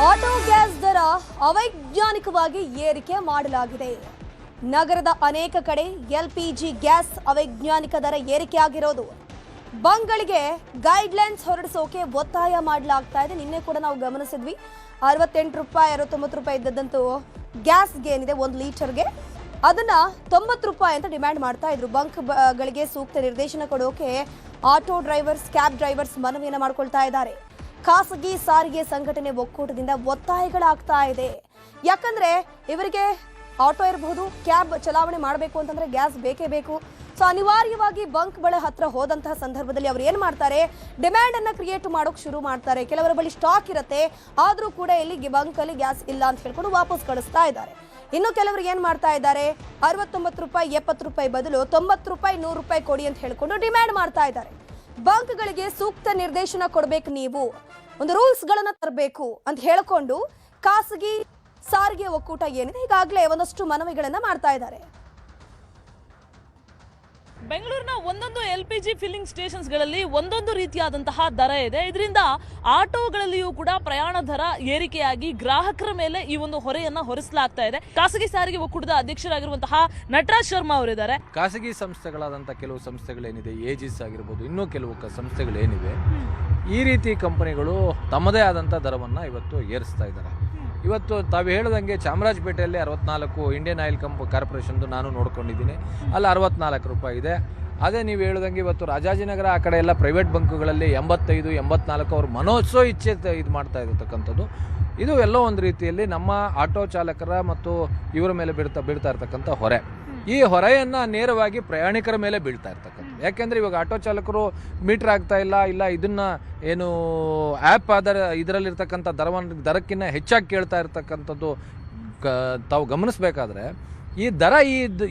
Auto gas ದರ ಅವೈಜ್ಞಾನಿಕವಾಗಿ ಏರಿಕೆ ಮಾಡಲಾಗಿದೆ. ನಗರದ ಅನೇಕ ಕಡೆ ಎಲ್ಪಿಜಿ ಗ್ಯಾಸ್ ಅವೈಜ್ಞಾನಿಕ ದರ ಏರಿಕೆಯಾಗಿರೋದು ಬಂಕ್ಗಳಿಗೆ ಗೈಡ್ಲೈನ್ಸ್ ಹೊರಡಿಸೋಕೆ ಒತ್ತಾಯ ಮಾಡಲಾಗ್ತಾ ಇದೆ. ನಿನ್ನೆ ಕೂಡ ನಾವು ಗಮನಿಸಿದ್ವಿ, 68 ರೂಪಾಯಿ 69 ರೂಪಾಯಿ ಇದ್ದದಂತೂ ಗ್ಯಾಸ್ಗೆ ಏನಿದೆ 1 ಲೀಟರ್ಗೆ ಅದನ್ನ 90 ರೂಪಾಯಿ ಅಂತ ಡಿಮ್ಯಾಂಡ್ ಮಾಡ್ತಾ ಇದ್ರು. ಬಂಕ್ಗಳಿಗೆ ಸೂಕ್ತ ನಿರ್ದೇಶನ ಕೊಡೋಕೆ ಆಟೋ ಡ್ರೈವರ್ಸ್, ಕ್ಯಾಬ್ ಡ್ರೈವರ್ಸ್ ಮನವಿಯನ್ನು ಮಾಡ್ಕೊಳ್ತಾ ಇದ್ದಾರೆ. ಖಾಸಗಿ ಸಾರಿಗೆ ಸಂಘಟನೆ ಒಕ್ಕೂಟದಿಂದ ಒತ್ತಾಯಗಳಾಗ್ತಾ ಇದೆ. ಯಾಕಂದ್ರೆ ಇವರಿಗೆ ಆಟೋ ಇರಬಹುದು, ಕ್ಯಾಬ್ ಚಲಾವಣೆ ಮಾಡಬೇಕು ಅಂತಂದ್ರೆ ಗ್ಯಾಸ್ ಬೇಕೇ ಬೇಕು. ಸೊ ಅನಿವಾರ್ಯವಾಗಿ ಬಂಕ್ ಬಳಿ ಹತ್ರ ಹೋದಂತಹ ಸಂದರ್ಭದಲ್ಲಿ ಅವ್ರು ಏನ್ ಮಾಡ್ತಾರೆ, ಡಿಮ್ಯಾಂಡ್ ಅನ್ನ ಕ್ರಿಯೇಟ್ ಮಾಡೋಕೆ ಶುರು ಮಾಡ್ತಾರೆ. ಕೆಲವರ ಬಳಿ ಸ್ಟಾಕ್ ಇರುತ್ತೆ, ಆದ್ರೂ ಕೂಡ ಇಲ್ಲಿ ಬಂಕ್ ಅಲ್ಲಿ ಗ್ಯಾಸ್ ಇಲ್ಲ ಅಂತ ಹೇಳ್ಕೊಂಡು ವಾಪಸ್ ಕಳಿಸ್ತಾ ಇದ್ದಾರೆ. ಇನ್ನು ಕೆಲವರು ಏನ್ ಮಾಡ್ತಾ ಇದ್ದಾರೆ, 69 ರೂಪಾಯಿ 70 ರೂಪಾಯಿ ಬದಲು 90 ರೂಪಾಯಿ 100 ರೂಪಾಯಿ ಕೊಡಿ ಅಂತ ಹೇಳ್ಕೊಂಡು ಡಿಮ್ಯಾಂಡ್ ಮಾಡ್ತಾ ಇದ್ದಾರೆ. ಬಂಕ್ಗಳಿಗೆ ಸೂಕ್ತ ನಿರ್ದೇಶನ ಕೊಡಬೇಕು, ನೀವು ಒಂದು ರೂಲ್ಸ್ ಗಳನ್ನ ತರಬೇಕು ಅಂತ ಹೇಳ್ಕೊಂಡು ಖಾಸಗಿ ಸಾರಿಗೆ ಒಕ್ಕೂಟ ಏನಿದೆ ಈಗಾಗಲೇ ಒಂದಷ್ಟು ಮನವಿಗಳನ್ನ ಮಾಡ್ತಾ ಇದ್ದಾರೆ. ಬೆಂಗಳೂರಿನ ಒಂದೊಂದು LPG ಫಿಲ್ಲಿಂಗ್ ಸ್ಟೇಷನ್ಸ್ಗಳಲ್ಲಿ ಒಂದೊಂದು ರೀತಿಯಾದಂತಹ ದರ ಇದೆ. ಇದರಿಂದ ಆಟೋಗಳಲ್ಲಿಯೂ ಕೂಡ ಪ್ರಯಾಣ ದರ ಏರಿಕೆಯಾಗಿ ಗ್ರಾಹಕರ ಮೇಲೆ ಈ ಒಂದು ಹೊರೆಯನ್ನ ಹೊರಿಸಲಾಗ್ತಾ ಇದೆ. ಖಾಸಗಿ ಸಾರಿಗೆ ಒಕ್ಕೂಟದ ಅಧ್ಯಕ್ಷರಾಗಿರುವಂತಹ ನಟರಾಜ್ ಶರ್ಮಾ ಅವರಿದ್ದಾರೆ. ಖಾಸಗಿ ಸಂಸ್ಥೆಗಳಾದಂತಹ ಕೆಲವು ಸಂಸ್ಥೆಗಳೇನಿದೆ, ಏಜಿಸ್ ಆಗಿರ್ಬೋದು, ಇನ್ನೂ ಕೆಲವು ಸಂಸ್ಥೆಗಳೇನಿವೆ, ಈ ರೀತಿ ಕಂಪನಿಗಳು ತಮ್ಮದೇ ಆದಂಥ ದರವನ್ನು ಇವತ್ತು ಏರಿಸ್ತಾ ಇದ್ದಾರೆ. ಇವತ್ತು ತಾವು ಹೇಳ್ದಂಗೆ ಚಾಮರಾಜಪೇಟೆಯಲ್ಲಿ 64 ಇಂಡಿಯನ್ ಆಯಿಲ್ ಕಾರ್ಪೊರೇಷನ್ದು ನಾನು ನೋಡ್ಕೊಂಡಿದ್ದೀನಿ, ಅಲ್ಲಿ 64 ರೂಪಾಯಿ ಇದೆ. ಅದೇ ನೀವು ಹೇಳ್ದಂಗೆ ಇವತ್ತು ರಾಜಾಜಿನಗರ ಆ ಕಡೆ ಎಲ್ಲ ಪ್ರೈವೇಟ್ ಬಂಕ್ಗಳಲ್ಲಿ 85, 84 ಅವ್ರು ಮನೋತ್ಸವ ಇಚ್ಛೆ ಇದು ಮಾಡ್ತಾ ಇರತಕ್ಕಂಥದ್ದು. ಇದು ಎಲ್ಲೋ ಒಂದು ರೀತಿಯಲ್ಲಿ ನಮ್ಮ ಆಟೋ ಚಾಲಕರ ಮತ್ತು ಇವರ ಮೇಲೆ ಬೀಳ್ತಾ ಇರ್ತಕ್ಕಂಥ ಹೊರೆ. ಈ ಹೊರೆಯನ್ನು ನೇರವಾಗಿ ಪ್ರಯಾಣಿಕರ ಮೇಲೆ ಬೀಳ್ತಾ ಇರ್ತಕ್ಕಂಥದ್ದು. ಯಾಕೆಂದರೆ ಇವಾಗ ಆಟೋ ಚಾಲಕರು ಮೀಟ್ರ್ ಆಗ್ತಾ ಇಲ್ಲ ಇದನ್ನು ಏನು ಆ್ಯಪ್ ಇದರಲ್ಲಿರ್ತಕ್ಕಂಥ ದರಕ್ಕಿಂತ ಹೆಚ್ಚಾಗಿ ಕೇಳ್ತಾ ಇರ್ತಕ್ಕಂಥದ್ದು ತಾವು ಗಮನಿಸಬೇಕಾದ್ರೆ ಈ ದರ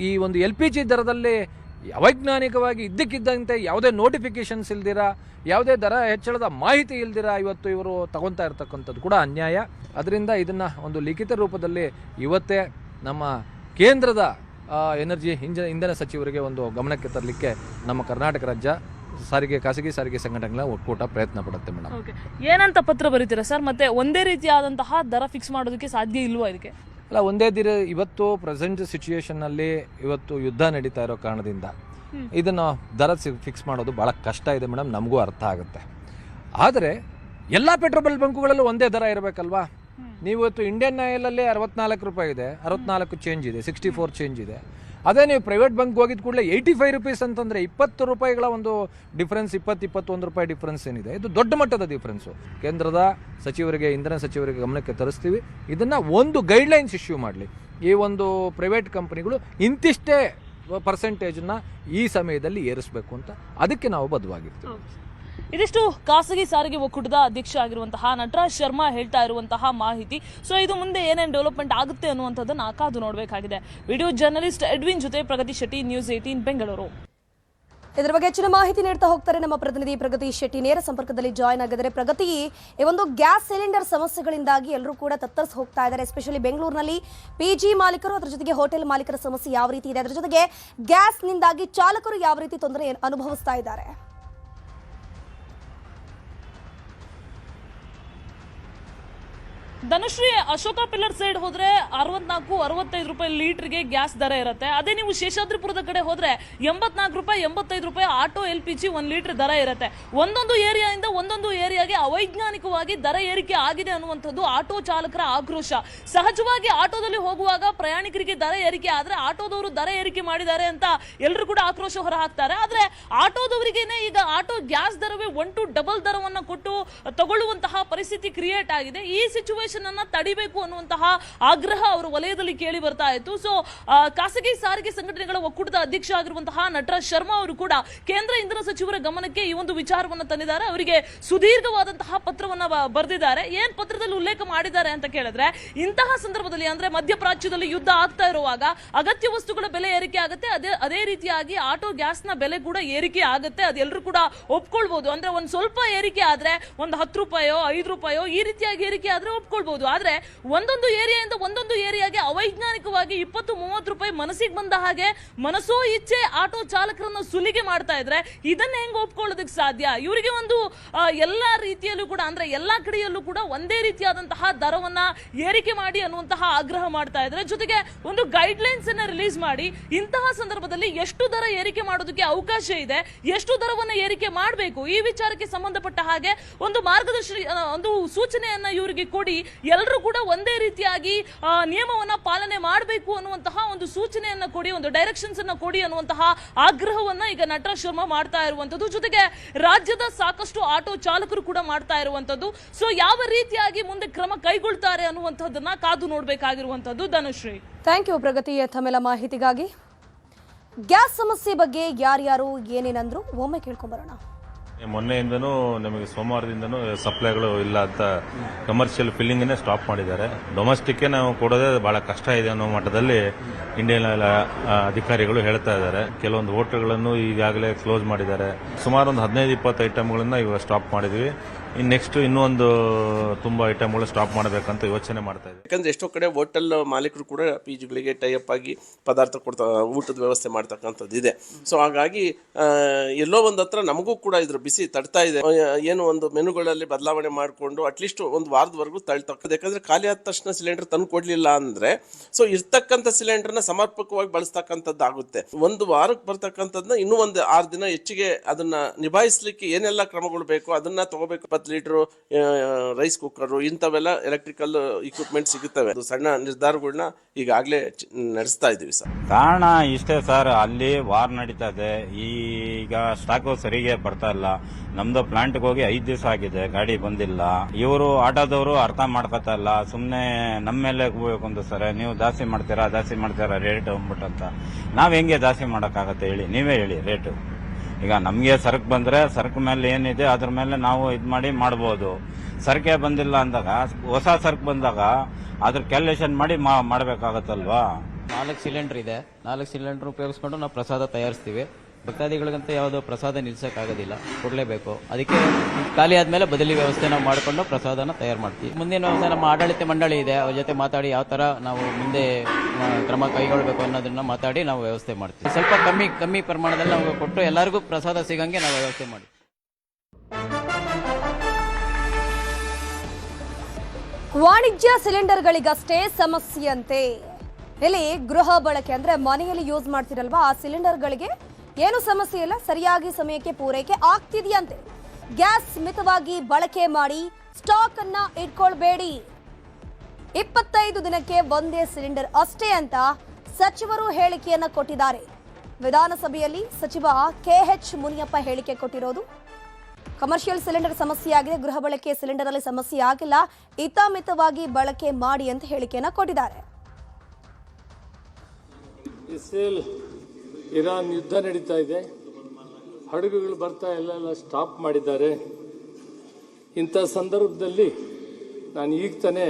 ಈ ಒಂದು LPG ದರದಲ್ಲಿ ಅವೈಜ್ಞಾನಿಕವಾಗಿ ಇದ್ದಕ್ಕಿದ್ದಂತೆ ಯಾವುದೇ ನೋಟಿಫಿಕೇಶನ್ಸ್ ಇಲ್ದಿರ, ಯಾವುದೇ ದರ ಹೆಚ್ಚಳದ ಮಾಹಿತಿ ಇಲ್ದಿರ ಇವತ್ತು ಇವರು ತಗೊತಾ ಇರ್ತಕ್ಕಂಥದ್ದು ಕೂಡ ಅನ್ಯಾಯ. ಅದರಿಂದ ಇದನ್ನು ಒಂದು ಲಿಖಿತ ರೂಪದಲ್ಲಿ ಇವತ್ತೇ ನಮ್ಮ ಕೇಂದ್ರದ ಎನರ್ಜಿ ಇಂಧನ ಸಚಿವರಿಗೆ ಒಂದು ಗಮನಕ್ಕೆ ತರಲಿಕ್ಕೆ ನಮ್ಮ ಕರ್ನಾಟಕ ರಾಜ್ಯ ಖಾಸಗಿ ಸಾರಿಗೆ ಸಂಘಟನೆಗಳ ಒಕ್ಕೂಟ ಪ್ರಯತ್ನ ಪಡುತ್ತೆ. ಮೇಡಮ್, ಏನಂತ ಪತ್ರ ಬರೀತೀರಾ ಸರ್? ಮತ್ತೆ ಒಂದೇ ರೀತಿಯಾದಂತಹ ದರ ಫಿಕ್ಸ್ ಮಾಡೋದಕ್ಕೆ ಸಾಧ್ಯ ಇಲ್ವಾ ಇದಕ್ಕೆ? ಅಲ್ಲ, ಒಂದೇ ಇವತ್ತು ಪ್ರೆಸೆಂಟ್ ಸಿಚುಯೇಷನ್ನಲ್ಲಿ ಇವತ್ತು ಯುದ್ಧ ನಡೀತಾ ಇರೋ ಕಾರಣದಿಂದ ಇದನ್ನು ದರ ಫಿಕ್ಸ್ ಮಾಡೋದು ಭಾಳ ಕಷ್ಟ ಇದೆ ಮೇಡಮ್, ನಮಗೂ ಅರ್ಥ ಆಗುತ್ತೆ. ಆದರೆ ಎಲ್ಲ ಪೆಟ್ರೋಲ್ ಬಂಕ್ಗಳಲ್ಲೂ ಒಂದೇ ದರ ಇರಬೇಕಲ್ವಾ? ನೀವು ಇವತ್ತು ಇಂಡಿಯನ್ ಆಯಿಲಲ್ಲಿ 64 ರೂಪಾಯಿ ಇದೆ, 64 ಚೇಂಜ್ ಇದೆ, 64 ಚೇಂಜ್ ಇದೆ. ಅದೇ ನೀವು ಪ್ರೈವೇಟ್ ಬಂಕ್ ಹೋಗಿದ ಕೂಡಲೇ 85 ರೂಪೀಸ್ ಅಂತಂದರೆ 20 ರೂಪಾಯಿಗಳ ಒಂದು ಡಿಫ್ರೆನ್ಸ್, 21 ರೂಪಾಯಿ ಡಿಫ್ರೆನ್ಸ್ ಏನಿದೆ, ಇದು ದೊಡ್ಡ ಮಟ್ಟದ ಡಿಫ್ರೆನ್ಸು. ಕೇಂದ್ರದ ಸಚಿವರಿಗೆ, ಇಂಧನ ಸಚಿವರಿಗೆ ಗಮನಕ್ಕೆ ತರಿಸ್ತೀವಿ. ಇದನ್ನು ಒಂದು ಗೈಡ್ಲೈನ್ಸ್ ಇಶ್ಯೂ ಮಾಡಲಿ. ಈ ಒಂದು ಪ್ರೈವೇಟ್ ಕಂಪನಿಗಳು ಇಂತಿಷ್ಟೇ ಪರ್ಸೆಂಟೇಜನ್ನ ಈ ಸಮಯದಲ್ಲಿ ಏರಿಸಬೇಕು ಅಂತ, ಅದಕ್ಕೆ ನಾವು ಬದ್ಧವಾಗಿರ್ತೀವಿ. ಇದಿಷ್ಟು ಖಾಸಗಿ ಸಾರಿಗೆ ಒಕ್ಕೂಟದ ಅಧ್ಯಕ್ಷ ಆಗಿರುವಂತಹ ನಟರಾಜ್ ಶರ್ಮಾ ಹೇಳ್ತಾ ಇರುವಂತಹ ಮಾಹಿತಿ. ಸೊ ಇದು ಮುಂದೆ ಏನೇನು ಡೆವಲಪ್ಮೆಂಟ್ ಆಗುತ್ತೆ ಅನ್ನುವಂಥದ್ದನ್ನು ಕಾದು ನೋಡಬೇಕಾಗಿದೆ. ವಿಡಿಯೋ ಜರ್ನಲಿಸ್ಟ್ ಎಡ್ವಿನ್ ಜೊತೆ ಪ್ರಗತಿ ಶೆಟ್ಟಿ, ನ್ಯೂಸ್ 18 ಬೆಂಗಳೂರು. ಇದರ ಬಗ್ಗೆ ಹೆಚ್ಚಿನ ಮಾಹಿತಿ ನೀಡ್ತಾ ಹೋಗ್ತಾರೆ ನಮ್ಮ ಪ್ರತಿನಿಧಿ ಪ್ರಗತಿ ಶೆಟ್ಟಿ. ನೇರ ಸಂಪರ್ಕದಲ್ಲಿ ಜಾಯ್ನ್ ಆಗಿದ್ದಾರೆ. ಪ್ರಗತಿ, ಈ ಒಂದು ಗ್ಯಾಸ್ ಸಿಲಿಂಡರ್ ಸಮಸ್ಯೆಗಳಿಂದಾಗಿ ಎಲ್ಲರೂ ಕೂಡ ತತ್ತರಿಸಿ ಹೋಗ್ತಾ ಇದ್ದಾರೆ. ಎಸ್ಪೆಷಲಿ ಬೆಂಗಳೂರಿನಲ್ಲಿ PG ಮಾಲೀಕರು, ಅದರ ಜೊತೆಗೆ ಹೋಟೆಲ್ ಮಾಲೀಕರ ಸಮಸ್ಯೆ ಯಾವ ರೀತಿ ಇದೆ, ಅದರ ಜೊತೆಗೆ ಗ್ಯಾಸ್ನಿಂದಾಗಿ ಚಾಲಕರು ಯಾವ ರೀತಿ ತೊಂದರೆ ಅನುಭವಿಸ್ತಾ ಇದ್ದಾರೆ? ಧನುಶ್ರೀ, ಅಶೋಕ ಪಿಲ್ಲರ್ ಸೈಡ್ ಹೋದ್ರೆ 64-65 ರೂಪಾಯಿ ಲೀಟರ್ಗೆ ಗ್ಯಾಸ್ ದರ ಇರುತ್ತೆ. ಅದೇ ನೀವು ಶೇಷಾದ್ರಿಪುರದ ಕಡೆ ಹೋದ್ರೆ 84 ರೂಪಾಯಿ 85 ರೂಪಾಯಿ ಆಟೋ LPG 1 ಲೀಟರ್ ದರ ಇರುತ್ತೆ. ಒಂದೊಂದು ಏರಿಯಾದಿಂದ ಒಂದೊಂದು ಏರಿಯಾಗೆ ಅವೈಜ್ಞಾನಿಕವಾಗಿ ದರ ಏರಿಕೆ ಆಗಿದೆ ಅನ್ನುವಂಥದ್ದು ಆಟೋ ಚಾಲಕರ ಆಕ್ರೋಶ. ಸಹಜವಾಗಿ ಆಟೋದಲ್ಲಿ ಹೋಗುವಾಗ ಪ್ರಯಾಣಿಕರಿಗೆ ದರ ಏರಿಕೆ ಆದ್ರೆ ಆಟೋದವರು ದರ ಏರಿಕೆ ಮಾಡಿದ್ದಾರೆ ಅಂತ ಎಲ್ಲರೂ ಕೂಡ ಆಕ್ರೋಶ ಹೊರ ಹಾಕ್ತಾರೆ. ಆದ್ರೆ ಆಟೋದವರಿಗೇನೆ ಈಗ ಆಟೋ ಗ್ಯಾಸ್ ದರವೇ 1 to ಡಬಲ್ ದರವನ್ನ ಕೊಟ್ಟು ತಗೊಳ್ಳುವಂತಹ ಪರಿಸ್ಥಿತಿ ಕ್ರಿಯೇಟ್ ಆಗಿದೆ. ಈ ಸಿಚುವೇಶನ್ ಅನ್ನ ತಡಿಬೇಕು ಅನ್ನುವಂತಹ ಆಗ್ರಹ ಅವರ ವಲಯದಲ್ಲಿ ಕೇಳಿ ಬರ್ತಾ ಇತ್ತು. ಸೊ ಖಾಸಗಿ ಸಾರಿಗೆ ಸಂಘಟನೆಗಳ ಒಕ್ಕೂಟದ ಅಧ್ಯಕ್ಷ ಆಗಿರುವಂತಹ ನಟರಾಜ್ ಶರ್ಮಾ ಅವರು ಕೂಡ ಕೇಂದ್ರ ಇಂಧನ ಸಚಿವರ ಗಮನಕ್ಕೆ ಈ ಒಂದು ವಿಚಾರವನ್ನು ತಂದಿದ್ದಾರೆ. ಅವರಿಗೆ ಸುದೀರ್ಘವಾದಂತಹ ಪತ್ರವನ್ನ ಬರೆದಿದ್ದಾರೆ. ಏನ್ ಪತ್ರದಲ್ಲಿ ಉಲ್ಲೇಖ ಮಾಡಿದ್ದಾರೆ ಅಂತ ಕೇಳಿದ್ರೆ, ಇಂತಹ ಸಂದರ್ಭದಲ್ಲಿ ಅಂದ್ರೆ ಮಧ್ಯಪ್ರಾಚ್ಯದಲ್ಲಿ ಯುದ್ಧ ಆಗ್ತಾ ಇರುವಾಗ ಅಗತ್ಯ ವಸ್ತುಗಳ ಬೆಲೆ ಏರಿಕೆ ಆಗುತ್ತೆ, ಅದೇ ರೀತಿಯಾಗಿ ಆಟೋ ಗ್ಯಾಸ್ ನ ಬೆಲೆ ಕೂಡ ಏರಿಕೆ ಆಗುತ್ತೆ. ಅದೆಲ್ಲರೂ ಕೂಡ ಒಪ್ಕೊಳ್ಬಹುದು. ಅಂದ್ರೆ ಒಂದ್ ಸ್ವಲ್ಪ ಏರಿಕೆ ಆದ್ರೆ ಒಂದು 10 ರೂಪಾಯೋ 5 ರೂಪಾಯೋ ಈ ರೀತಿಯಾಗಿ ಏರಿಕೆ ಆದ್ರೆ ಒಪ್ಕೊಳ್ಬಹುದು. ಒಪ್ಕೊಳ್ಬಹುದು. ಆದ್ರೆ ಒಂದೊಂದು ಏರಿಯಾದಿಂದ ಒಂದೊಂದು ಏರಿಯಾಗೆ ಅವೈಜ್ಞಾನಿಕವಾಗಿ 20-30 ರೂಪಾಯಿ ಮನಸ್ಸಿಗೆ ಬಂದ ಹಾಗೆ ಮನಸೋ ಇಚ್ಛೆ ಆಟೋ ಚಾಲಕರನ್ನ ಸುಲಿಗೆ ಮಾಡ್ತಾ ಇದ್ರೆ ಇದನ್ನ ಹೆಂಗ್ ಒಪ್ಕೊಳ್ಳೋದಕ್ಕೆ ಸಾಧ್ಯ? ಇವರಿಗೆ ಒಂದು ಎಲ್ಲಾ ರೀತಿಯಲ್ಲೂ ಕೂಡ ಅಂದ್ರೆ ಎಲ್ಲಾ ಕಡೆಯಲ್ಲೂ ಕೂಡ ಒಂದೇ ರೀತಿಯಾದಂತಹ ದರವನ್ನ ಏರಿಕೆ ಮಾಡಿ ಅನ್ನುವಂತಹ ಆಗ್ರಹ ಮಾಡ್ತಾ ಇದ್ರೆ, ಜೊತೆಗೆ ಒಂದು ಗೈಡ್ ಲೈನ್ಸ್ ಅನ್ನ ರಿಲೀಸ್ ಮಾಡಿ ಇಂತಹ ಸಂದರ್ಭದಲ್ಲಿ ಎಷ್ಟು ದರ ಏರಿಕೆ ಮಾಡೋದಕ್ಕೆ ಅವಕಾಶ ಇದೆ, ಎಷ್ಟು ದರವನ್ನ ಏರಿಕೆ ಮಾಡಬೇಕು, ಈ ವಿಚಾರಕ್ಕೆ ಸಂಬಂಧಪಟ್ಟ ಹಾಗೆ ಒಂದು ಮಾರ್ಗದರ್ಶಿ ಒಂದು ಸೂಚನೆಯನ್ನ ಇವರಿಗೆ ಕೊಡಿ, ಎಲ್ಲರೂ ಕೂಡ ಒಂದೇ ರೀತಿಯಾಗಿ ನಿಯಮವನ್ನ ಪಾಲನೆ ಮಾಡಬೇಕು ಅನ್ನುವಂತಹ ಒಂದು ಸೂಚನೆಯನ್ನ ಕೊಡಿ, ಒಂದು ಡೈರೆಕ್ಷನ್ಸ್ ಅನ್ನ ಕೊಡಿ ಅನ್ನುವಂತಹ ಆಗ್ರಹವನ್ನ ಈಗ ನಟರಾಜ್ ಶರ್ಮಾ ಮಾಡ್ತಾ ಇರುವಂತದ್ದು. ಜೊತೆಗೆ ರಾಜ್ಯದ ಸಾಕಷ್ಟು ಆಟೋ ಚಾಲಕರು ಕೂಡ ಮಾಡ್ತಾ ಇರುವಂತದ್ದು. ಸೊ ಯಾವ ರೀತಿಯಾಗಿ ಮುಂದೆ ಕ್ರಮ ಕೈಗೊಳ್ತಾರೆ ಅನ್ನುವಂಥದ್ದನ್ನ ಕಾದು ನೋಡಬೇಕಾಗಿರುವಂತದ್ದು. ಧನುಶ್ರೀ, ಥ್ಯಾಂಕ್ ಯು ಪ್ರಗತಿ ತಮ್ಮೆಲ್ಲ ಮಾಹಿತಿಗಾಗಿ. ಗ್ಯಾಸ್ ಸಮಸ್ಯೆ ಬಗ್ಗೆ ಯಾರ್ಯಾರು ಏನೇನಂದ್ರು ಒಮ್ಮೆ ಕೇಳ್ಕೊಂಬರೋಣ. ಮೊನ್ನೆಯಿಂದನೂ ನಮಗೆ ಸೋಮವಾರದಿಂದನೂ ಸಪ್ಲೈಗಳು ಇಲ್ಲ ಅಂತ ಕಮರ್ಷಿಯಲ್ ಫಿಲ್ಲಿಂಗನ್ನೇ ಸ್ಟಾಪ್ ಮಾಡಿದ್ದಾರೆ. ಡೊಮೆಸ್ಟಿಕ್ಗೆ ನಾವು ಕೊಡೋದೇ ಬಹಳ ಕಷ್ಟ ಇದೆ ಅನ್ನೋ ಮಟ್ಟದಲ್ಲಿ ಇಂಡಿಯನ್ ಆಯಿಲ್ ಅಧಿಕಾರಿಗಳು ಹೇಳ್ತಾ ಇದ್ದಾರೆ. ಕೆಲವೊಂದು ಹೋಟೆಲ್ಗಳನ್ನು ಈಗಾಗಲೇ ಕ್ಲೋಸ್ ಮಾಡಿದ್ದಾರೆ. ಸುಮಾರು ಒಂದು 15-20 ಐಟಮ್ಗಳನ್ನ ಇವಾಗ ಸ್ಟಾಪ್ ಮಾಡಿದ್ವಿ. ನೆಕ್ಸ್ಟ್ ಇನ್ನೊಂದು ತುಂಬಾ ಐಟಮ್ಗಳು ಸ್ಟಾಪ್ ಮಾಡಬೇಕಂತ ಯೋಚನೆ ಮಾಡ್ತಾ ಇದ್ದೀವಿ. ಯಾಕಂದ್ರೆ ಎಷ್ಟೋ ಕಡೆ ಹೋಟೆಲ್ ಮಾಲೀಕರು ಕೂಡ ಪಿಜಿಗಳಿಗೆ ಟೈಅಪ್ ಆಗಿ ಪದಾರ್ಥ ಕೊಡ್ತಾ ಊಟದ ವ್ಯವಸ್ಥೆ ಮಾಡ್ತಕ್ಕಂಥದ್ದು ಇದೆ. ಸೊ ಹಾಗಾಗಿ ಎಲ್ಲೋ ಒಂದು ಹತ್ರ ನಮಗೂ ಕೂಡ ಇದ್ರ ಬಿಸಿ ತಡ್ತಾ ಇದೆ. ಏನು ಒಂದು ಮೆನುಗಳಲ್ಲಿ ಬದಲಾವಣೆ ಮಾಡಿಕೊಂಡು ಅಟ್ಲೀಸ್ಟ್ ಒಂದು ವಾರದವರೆಗೂ ತಳ್ತಕ್ಕಂಥ, ಯಾಕಂದ್ರೆ ಖಾಲಿ ಆದ ತಕ್ಷಣ ಸಿಲಿಂಡರ್ ತಂದು ಕೊಡ್ಲಿಲ್ಲ ಅಂದ್ರೆ ಸೊ ಇರ್ತಕ್ಕಂಥ ಸಿಲಿಂಡರ್ನ ಸಮರ್ಪಕವಾಗಿ ಬಳಸ್ತಕ್ಕಂಥದ್ದು ಆಗುತ್ತೆ. ಒಂದು ವಾರಕ್ಕೆ ಬರ್ತಕ್ಕಂಥದ್ದನ್ನ ಇನ್ನೂ ಒಂದು 6 ದಿನ ಹೆಚ್ಚಿಗೆ ಅದನ್ನ ನಿಭಾಯಿಸಲಿಕ್ಕೆ ಏನೆಲ್ಲ ಕ್ರಮಗಳು ಬೇಕು ಅದನ್ನ ತಗೋಬೇಕು. 20 ಲೀಟರ್ ರೈಸ್ ಕುಕ್ಕರ್ ಇಂಥವೆಲ್ಲ ಎಲೆಕ್ಟ್ರಿಕಲ್ ಇಕ್ವಿಪ್ಮೆಂಟ್ ಸಿಗುತ್ತವೆ. ಅದು ಸಣ್ಣ ನಿರ್ಧಾರಗಳನ್ನ ಈಗಾಗಲೇ ನಡೆಸ್ತಾ ಇದೀವಿ ಸರ್. ಕಾರಣ ಇಷ್ಟೇ ಸರ್, ಅಲ್ಲಿ ವಾರ್ ನಡೀತಾ ಇದೆ. ಈಗ ಸ್ಟಾಕ್ ಸರಿಗೆ ಬರ್ತಾ ಇಲ್ಲ. ನಮ್ದು ಪ್ಲಾಂಟ್ಗೆ ಹೋಗಿ 5 ದಿವಸ ಆಗಿದೆ, ಗಾಡಿ ಬಂದಿಲ್ಲ. ಇವರು ಆಟೋದವರು ಅರ್ಥ ಮಾಡ್ಕೊತಾ ಇಲ್ಲ. ಸುಮ್ನೆ ನಮ್ಮ ಮೇಲೆ ಹೋಗ್ಬೇಕು ಅಂತ ಸರ್, ನೀವು ಜಾಸ್ತಿ ಮಾಡ್ತೀರಾ ರೇಟ್ ಅಂದ್ಬಿಟ್ಟು ಅಂತ. ನಾವ್ ಹೆಂಗೆ ಜಾಸ್ತಿ ಮಾಡಕ್ಕಾಗತ್ತೆ ಹೇಳಿ, ನೀವೇ ಹೇಳಿ ರೇಟು. ಈಗ ನಮ್ಗೆ ಸರಕು ಬಂದ್ರೆ ಸರಕು ಮೇಲೆ ಏನಿದೆ ಅದ್ರ ಮೇಲೆ ನಾವು ಇದ್ ಮಾಡಿ ಮಾಡಬಹುದು. ಸರಕೆ ಬಂದಿಲ್ಲ ಅಂದಾಗ, ಹೊಸ ಸರಕು ಬಂದಾಗ ಅದ್ರ ಕ್ಯಾಲ್ಕುಲೇಷನ್ ಮಾಡಿ ಮಾಡಬೇಕಾಗತ್ತಲ್ವಾ. 4 ಸಿಲಿಂಡರ್ ಇದೆ. 4 ಸಿಲಿಂಡರ್ ಉಪಯೋಗಿಸ್ಕೊಂಡು ನಾವು ಪ್ರಸಾದ ತಯಾರಿಸ್ತೀವಿ. ಭಕ್ತಾದಿಗಳಿಗಂತ ಯಾವುದೋ ಪ್ರಸಾದ ನಿಲ್ಸಕ್ಕಾಗೋದಿಲ್ಲ, ಕೊಡಲೇಬೇಕು. ಅದಕ್ಕೆ ಖಾಲಿ ಆದ್ಮೇಲೆ ಬದಲಿ ವ್ಯವಸ್ಥೆ ನಾವು ಮಾಡಿಕೊಂಡು ಪ್ರಸಾದನ ತಯಾರು ಮಾಡ್ತೀವಿ. ಮುಂದಿನ ನಮ್ಮ ಆಡಳಿತ ಮಂಡಳಿ ಇದೆ, ಅವ್ರ ಜೊತೆ ಮಾತಾಡಿ ಯಾವ ತರ ನಾವು ಮುಂದೆ ಕ್ರಮ ಕೈಗೊಳ್ಳಬೇಕು ಅನ್ನೋದನ್ನ ಮಾತಾಡಿ ನಾವು ವ್ಯವಸ್ಥೆ ಮಾಡ್ತೀವಿ. ಸ್ವಲ್ಪ ಕಮ್ಮಿ ಪ್ರಮಾಣದಲ್ಲಿ ನಾವು ಕೊಟ್ಟು ಎಲ್ಲರಿಗೂ ಪ್ರಸಾದ ಸಿಗಂಗೆ ನಾವು ವ್ಯವಸ್ಥೆ ಮಾಡ್ತೀವಿ. ವಾಣಿಜ್ಯ ಸಿಲಿಂಡರ್ಗಳಿಗಷ್ಟೇ ಸಮಸ್ಯೆಯಂತೆ. ಇಲ್ಲಿ ಗೃಹ ಬಳಕೆ ಅಂದ್ರೆ ಮನೆಯಲ್ಲಿ ಯೂಸ್ ಮಾಡ್ತಿರಲ್ವಾ, ಆ ಸಿಲಿಂಡರ್ಗಳಿಗೆ ಏನು ಸಮಸ್ಯೆ ಇಲ್ಲ, ಸರಿಯಾಗಿ ಸಮಯಕ್ಕೆ ಪೂರೈಕೆ ಆಗ್ತಿದೆಯಂತೆ. ಗ್ಯಾಸ್ ಮಿತವಾಗಿ ಬಳಕೆ ಮಾಡಿ, ಸ್ಟಾಕ್ ಅನ್ನ ಇಟ್ಕೊಳ್ಬೇಡಿ. 25 ದಿನಕ್ಕೆ ಒಂದೇ ಸಿಲಿಂಡರ್ ಅಷ್ಟೇ ಅಂತ ಸಚಿವರು ಹೇಳಿಕೆಯನ್ನ ಕೊಟ್ಟಿದ್ದಾರೆ. ವಿಧಾನಸಭೆಯಲ್ಲಿ ಸಚಿವ KH ಮುನಿಯಪ್ಪ ಹೇಳಿಕೆ ಕೊಟ್ಟಿರೋದು. ಕಮರ್ಷಿಯಲ್ ಸಿಲಿಂಡರ್ ಸಮಸ್ಯೆ ಆಗಿದೆ, ಗೃಹ ಬಳಕೆ ಸಿಲಿಂಡರ್ ಅಲ್ಲಿ ಸಮಸ್ಯೆ ಆಗಿಲ್ಲ, ಹಿತಮಿತವಾಗಿ ಬಳಕೆ ಮಾಡಿ ಅಂತ ಹೇಳಿಕೆಯನ್ನ ಕೊಟ್ಟಿದ್ದಾರೆ. ಇಸ್ರೇಲ್ ಇರಾನ್ ಯುದ್ಧ ನಡೀತಾ ಇದೆ, ಹಡಗುಗಳು ಬರ್ತಾ ಎಲ್ಲ ಸ್ಟಾಪ್ ಮಾಡಿದ್ದಾರೆ. ಇಂಥ ಸಂದರ್ಭದಲ್ಲಿ ನಾನು ಈಗ ತಾನೇ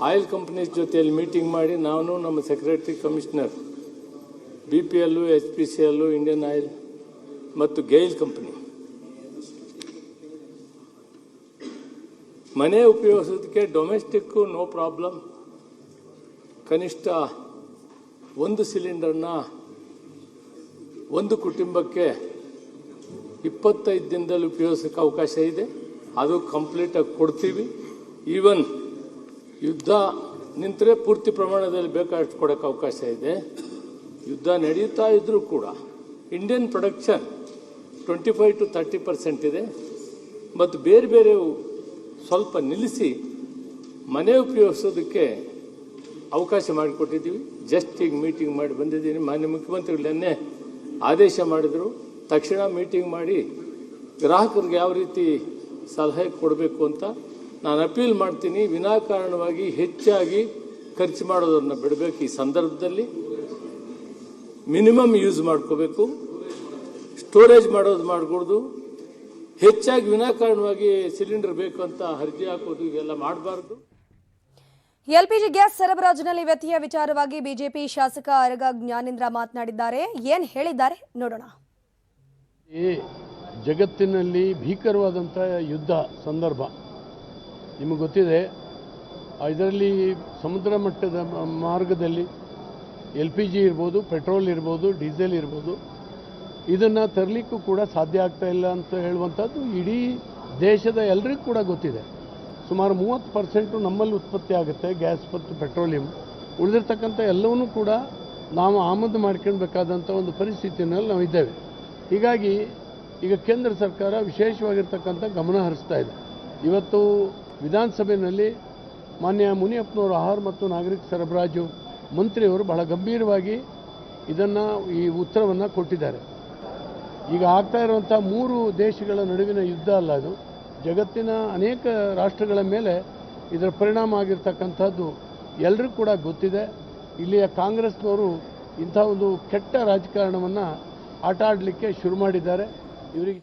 ಆಯಿಲ್ ಕಂಪನೀಸ್ ಜೊತೆಯಲ್ಲಿ ಮೀಟಿಂಗ್ ಮಾಡಿ, ನಾನು ನಮ್ಮ secretary commissioner BPL, HPCL, Indian oil ಮತ್ತು ಗೈಲ್ ಕಂಪನಿ ಮನೆ ಉಪಯೋಗಿಸೋದಕ್ಕೆ ಡೊಮೆಸ್ಟಿಕ್ಕು ನೋ ಪ್ರಾಬ್ಲಮ್, ಕನಿಷ್ಠ 1 ಸಿಲಿಂಡರ್ನ ಒಂದು ಕುಟುಂಬಕ್ಕೆ 25 ದಿನದಲ್ಲಿ ಉಪಯೋಗಿಸೋಕ್ಕೆ ಅವಕಾಶ ಇದೆ. ಅದು ಕಂಪ್ಲೀಟಾಗಿ ಕೊಡ್ತೀವಿ. ಈವನ್ ಯುದ್ಧ ನಿಂತರೆ ಪೂರ್ತಿ ಪ್ರಮಾಣದಲ್ಲಿ ಬೇಕಾದಷ್ಟು ಕೊಡೋಕ್ಕೆ ಅವಕಾಶ ಇದೆ. ಯುದ್ಧ ನಡೀತಾ ಇದ್ರೂ ಕೂಡ ಇಂಡಿಯನ್ ಪ್ರೊಡಕ್ಷನ್ 25 to 30% ಇದೆ. ಮತ್ತು ಬೇರೆ ಸ್ವಲ್ಪ ನಿಲ್ಲಿಸಿ ಮನೆ ಉಪಯೋಗಿಸೋದಕ್ಕೆ ಅವಕಾಶ ಮಾಡಿಕೊಟ್ಟಿದ್ದೀವಿ. ಜಸ್ಟ್ ಈಗ ಮೀಟಿಂಗ್ ಮಾಡಿ ಬಂದಿದ್ದೀನಿ. ಮಾನ್ಯ ಮುಖ್ಯಮಂತ್ರಿಗಳನ್ನೇ ಆದೇಶ ಮಾಡಿದರು, ತಕ್ಷಣ ಮೀಟಿಂಗ್ ಮಾಡಿ ಗ್ರಾಹಕರಿಗೆ ಯಾವ ರೀತಿ ಸಲಹೆ ಕೊಡಬೇಕು ಅಂತ ನಾನು ಅಪೀಲ್ ಮಾಡ್ತೀನಿ. ವಿನಾಕಾರಣವಾಗಿ ಹೆಚ್ಚಾಗಿ ಖರ್ಚು ಮಾಡೋದನ್ನು ಬಿಡಬೇಕು. ಈ ಸಂದರ್ಭದಲ್ಲಿ ಮಿನಿಮಮ್ ಯೂಸ್ ಮಾಡ್ಕೋಬೇಕು, ಸ್ಟೋರೇಜ್ ಮಾಡೋದು ಮಾಡಕೂಡ್ದು. ಹೆಚ್ಚಾಗಿ ವಿನಾಕಾರಣವಾಗಿ ಸಿಲಿಂಡರ್ ಬೇಕು ಅಂತ ಅರ್ಜಿ ಹಾಕೋದು ಇವೆಲ್ಲ ಮಾಡಬಾರ್ದು. LPG ಗ್ಯಾಸ್ ಸರಬರಾಜಿನಲ್ಲಿ ವ್ಯತ್ಯಯ ವಿಚಾರವಾಗಿ ಬಿಜೆಪಿ ಶಾಸಕ ಅರಗ ಜ್ಞಾನೇಂದ್ರ ಮಾತನಾಡಿದ್ದಾರೆ. ಏನ್ ಹೇಳಿದ್ದಾರೆ ನೋಡೋಣ. ಈ ಜಗತ್ತಿನಲ್ಲಿ ಭೀಕರವಾದಂಥ ಯುದ್ಧ ಸಂದರ್ಭ ನಿಮಗೆ ಗೊತ್ತಿದೆ. ಇದರಲ್ಲಿ ಸಮುದ್ರ ಮಟ್ಟದ ಮಾರ್ಗದಲ್ಲಿ LPG ಇರ್ಬೋದು, ಪೆಟ್ರೋಲ್ ಇರ್ಬೋದು, ಡೀಸೆಲ್ ಇರ್ಬೋದು, ಇದನ್ನು ತರಲಿಕ್ಕೂ ಕೂಡ ಸಾಧ್ಯ ಆಗ್ತಾ ಇಲ್ಲ ಅಂತ ಹೇಳುವಂಥದ್ದು ಇಡೀ ದೇಶದ ಎಲ್ಲರಿಗೂ ಕೂಡ ಗೊತ್ತಿದೆ. ಸುಮಾರು 30% ನಮ್ಮಲ್ಲಿ ಉತ್ಪತ್ತಿ ಆಗುತ್ತೆ ಗ್ಯಾಸ್ ಮತ್ತು ಪೆಟ್ರೋಲಿಯಂ. ಉಳಿದಿರ್ತಕ್ಕಂಥ ಎಲ್ಲವನ್ನೂ ಕೂಡ ನಾವು ಆಮದು ಮಾಡ್ಕೊಳ್ಬೇಕಾದಂಥ ಒಂದು ಪರಿಸ್ಥಿತಿಯಲ್ಲಿ ನಾವು ಇದ್ದೇವೆ. ಹೀಗಾಗಿ ಈಗ ಕೇಂದ್ರ ಸರ್ಕಾರ ವಿಶೇಷವಾಗಿರ್ತಕ್ಕಂಥ ಗಮನ ಹರಿಸ್ತಾ ಇದೆ. ಇವತ್ತು ವಿಧಾನಸಭೆಯಲ್ಲಿ ಮಾನ್ಯ ಮುನಿಯಪ್ಪನವರು ಆಹಾರ ಮತ್ತು ನಾಗರಿಕ ಸರಬರಾಜು ಮಂತ್ರಿಯವರು ಬಹಳ ಗಂಭೀರವಾಗಿ ಇದನ್ನು ಈ ಉತ್ತರವನ್ನು ಕೊಟ್ಟಿದ್ದಾರೆ. ಈಗ ಆಗ್ತಾ ಇರುವಂಥ 3 ದೇಶಗಳ ನಡುವಿನ ಯುದ್ಧ ಅಲ್ಲ, ಅದು ಜಗತ್ತಿನ ಅನೇಕ ರಾಷ್ಟ್ರಗಳ ಮೇಲೆ ಇದರ ಪರಿಣಾಮ ಆಗಿರ್ತಕ್ಕಂಥದ್ದು ಎಲ್ಲರಿಗೂ ಕೂಡ ಗೊತ್ತಿದೆ. ಇಲ್ಲಿಯ ಕಾಂಗ್ರೆಸ್ನವರು ಇಂಥ ಒಂದು ಕೆಟ್ಟ ರಾಜಕಾರಣವನ್ನು ಆಟ ಆಡಲಿಕ್ಕೆ ಶುರು ಮಾಡಿದ್ದಾರೆ. ಇವರಿಗೆ